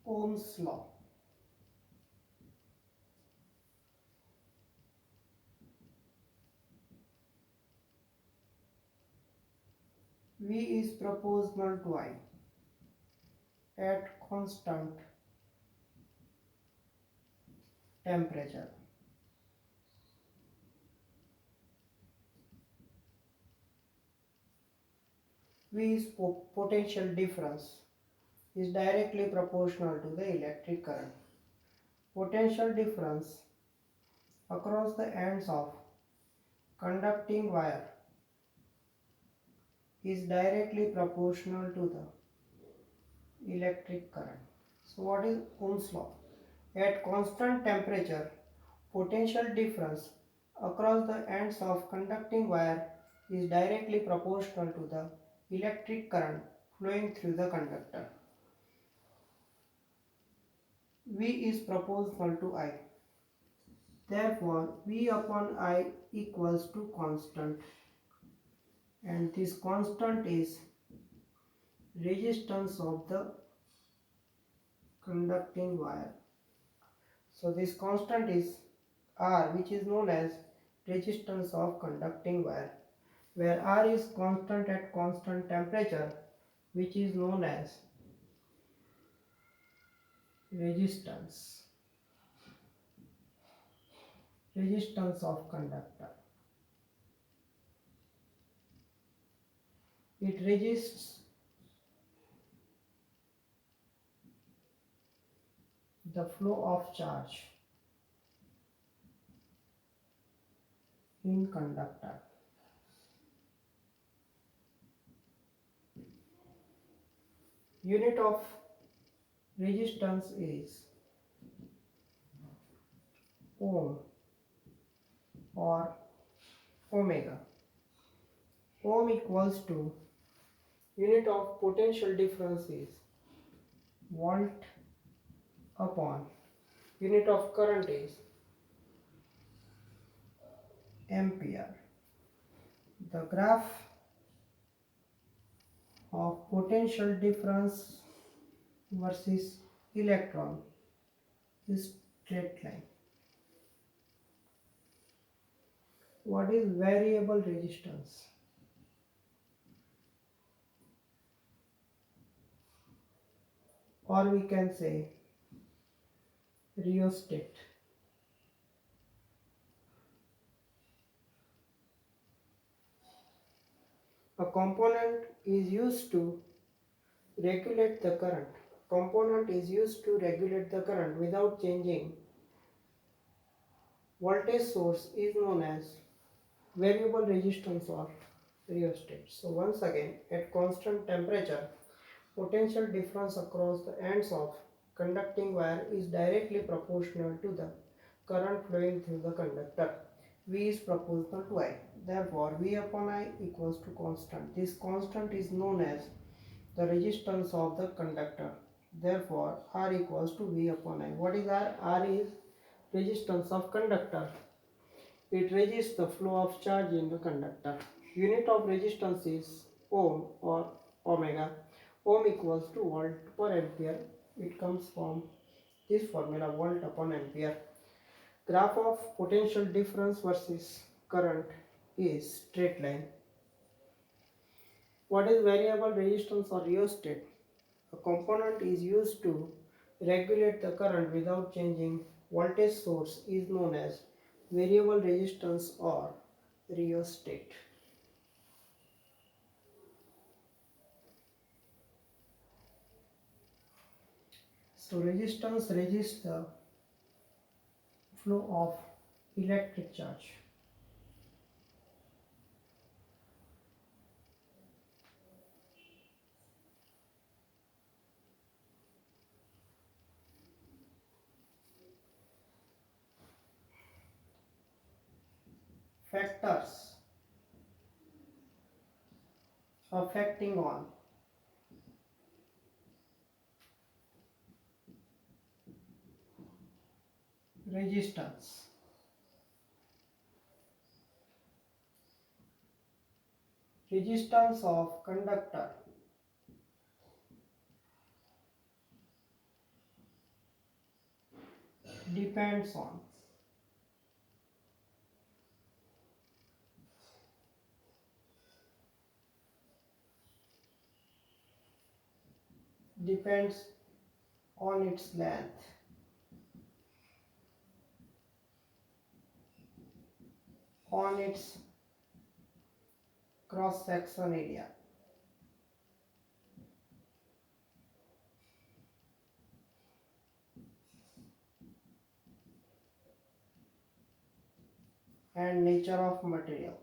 Ohm's law. V is proportional to I at constant temperature. V is potential difference is directly proportional to the electric current. Potential difference across the ends of conducting wire is directly proportional to the electric current. So what is Ohm's law? At constant temperature, potential difference across the ends of conducting wire is directly proportional to the electric current flowing through the conductor. V is proportional to I. Therefore, V upon I equals to constant, and this constant is resistance of the conducting wire. So this constant is R, which is known as resistance of conducting wire, where R is constant at constant temperature, which is known as resistance of conductor. It resists the flow of charge in conductor. Unit of resistance is ohm or omega. Ohm equals to unit of potential difference is volt upon unit of current is ampere. The graph of potential difference versus electron is straight line. What is variable resistance? Or we can say rheostat. A component is used to regulate the current. Component is used to regulate the current without changing voltage source is known as variable resistance or rheostat. So once again, at constant temperature, potential difference across the ends of conducting wire is directly proportional to the current flowing through the conductor. V is proportional to I. Therefore, V upon I equals to constant. This constant is known as the resistance of the conductor. Therefore, R equals to V upon I. What is R? R is resistance of conductor. It resists the flow of charge in the conductor. Unit of resistance is ohm or omega. Ohm equals to volt per ampere. It comes from this formula, volt upon ampere. Graph of potential difference versus current is straight line. What is variable resistance or rheostat? A component is used to regulate the current without changing voltage source is known as variable resistance or rheostat. So resistance resists the flow of electric charge. Factors affecting on resistance. Resistance of conductor depends on depends on its length, on its cross section area, and nature of material.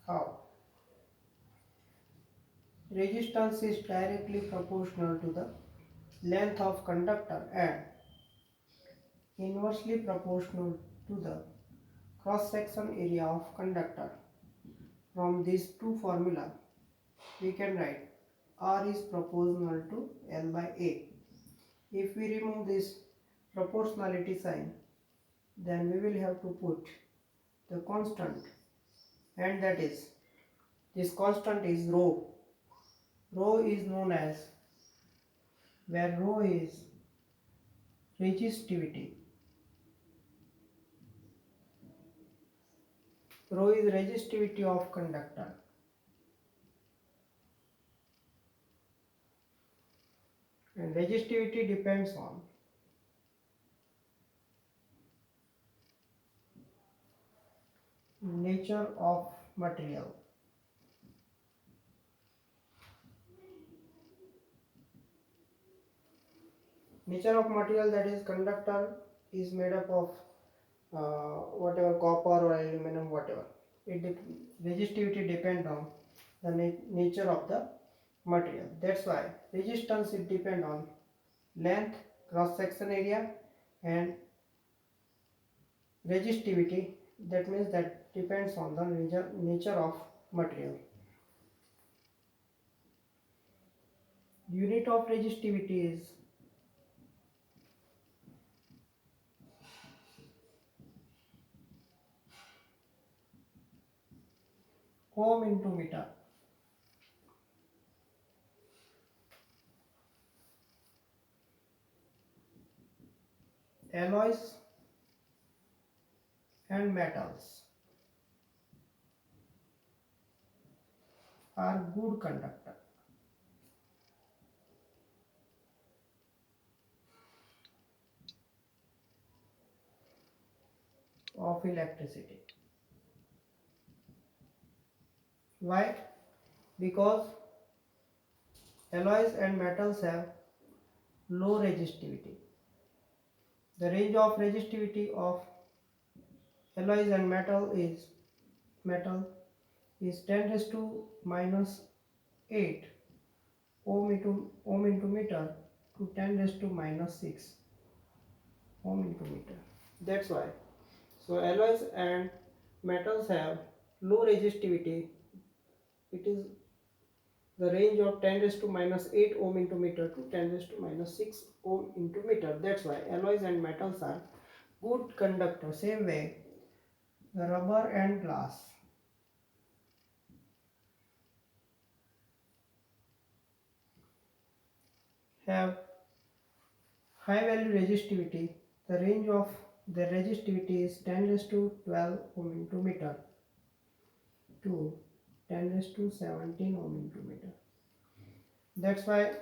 How? Resistance is directly proportional to the length of conductor and inversely proportional to the cross section area of conductor. From these two formula we can write R is proportional to L by A. If we remove this proportionality sign, then we will have to put the constant, and that is, this constant is rho. Rho is known as, where rho is resistivity. Rho is resistivity of conductor, and resistivity depends on nature of material. Nature of material, that is, conductor is made up of whatever, copper or aluminum, whatever. Resistivity depend on the nature of the material. That's why resistance it depend on length, cross section area, and resistivity, that means that depends on the nature of material. Unit of resistivity is ohm into meter. Alloys and metals are good conductor of electricity. Why? Because alloys and metals have low resistivity. The range of resistivity of alloys and metal is 10 raised to minus 8 ohm into meter to 10 raised to minus 6 ohm into meter. That's why. So alloys and metals have low resistivity. It is the range of 10 raised to minus 8 ohm into meter to 10 raised to minus 6 ohm into meter. That's why alloys and metals are good conductor. Same way, the rubber and glass have high value resistivity. The range of the resistivity is 10 raised to 12 ohm into meter to 10 raised to 17 ohm into meter. That's why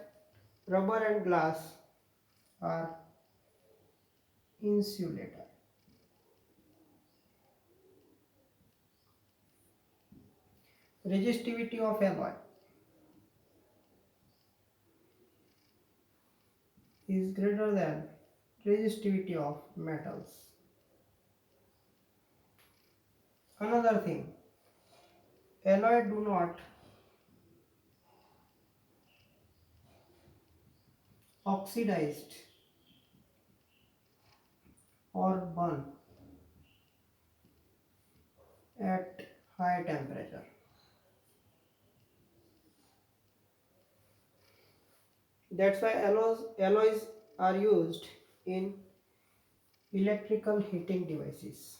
rubber and glass are insulator. Resistivity of alloy is greater than resistivity of metals. Another thing, alloy do not oxidized or burn at high temperature. That's why alloys are used in electrical heating devices.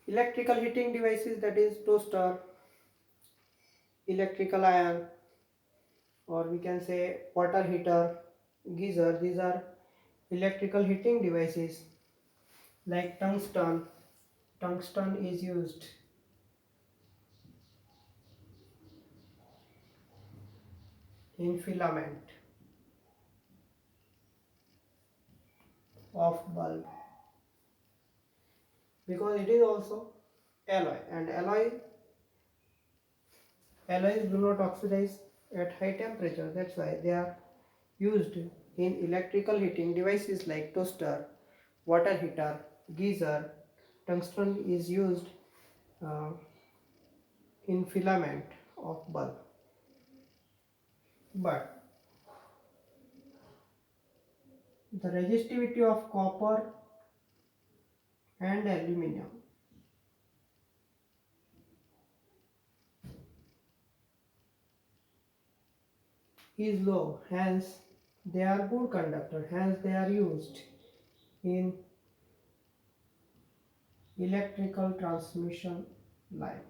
Electrical heating devices, that is toaster, electrical iron, or we can say water heater, geyser. These are electrical heating devices. Like tungsten. Tungsten is used in filament of bulb because it is also alloy, and alloys do not oxidize at high temperature. That's why they are used in electrical heating devices like toaster, water heater, geyser. Tungsten is used uh, in filament of bulb. But the resistivity of copper and aluminum is low, hence they are good conductor, hence they are used in electrical transmission line.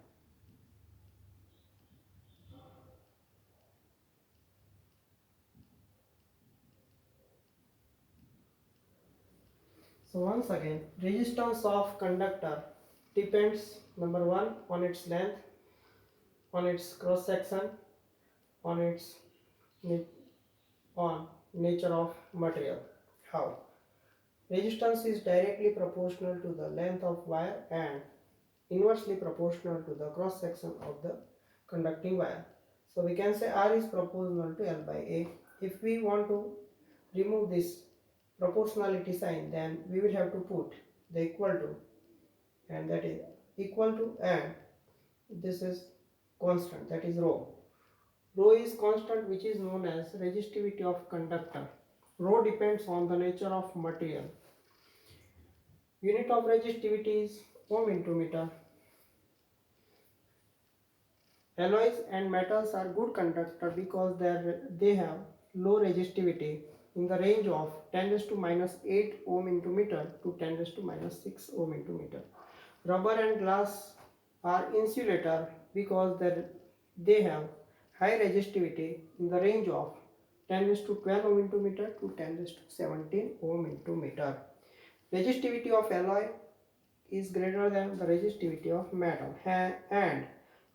So once again, resistance of conductor depends, number one, on its length, on its cross section, on its on nature of material. How? Resistance is directly proportional to the length of wire and inversely proportional to the cross section of the conducting wire. So we can say R is proportional to L by A. If we want to remove this proportionality sign, then we will have to put the equal to, and that is equal to, and this is constant, that is rho. Rho is constant, which is known as resistivity of conductor. Rho depends on the nature of material. Unit of resistivity is ohm into meter. Alloys and metals are good conductor because they have low resistivity in the range of 10 raised to minus 8 ohm into meter to 10 raised to minus 6 ohm into meter. Rubber and glass are insulator because they have high resistivity in the range of 10 raised to 12 ohm into meter to 10 raised to 17 ohm into meter. Resistivity of alloy is greater than the resistivity of metal, and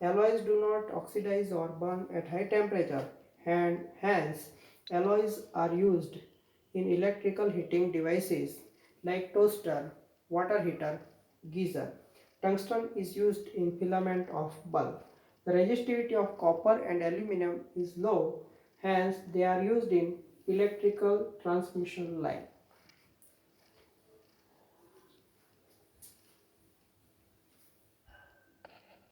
alloys do not oxidize or burn at high temperature, and hence alloys are used in electrical heating devices like toaster, water heater, geyser. Tungsten is used in filament of bulb. The resistivity of copper and aluminum is low, hence they are used in electrical transmission line.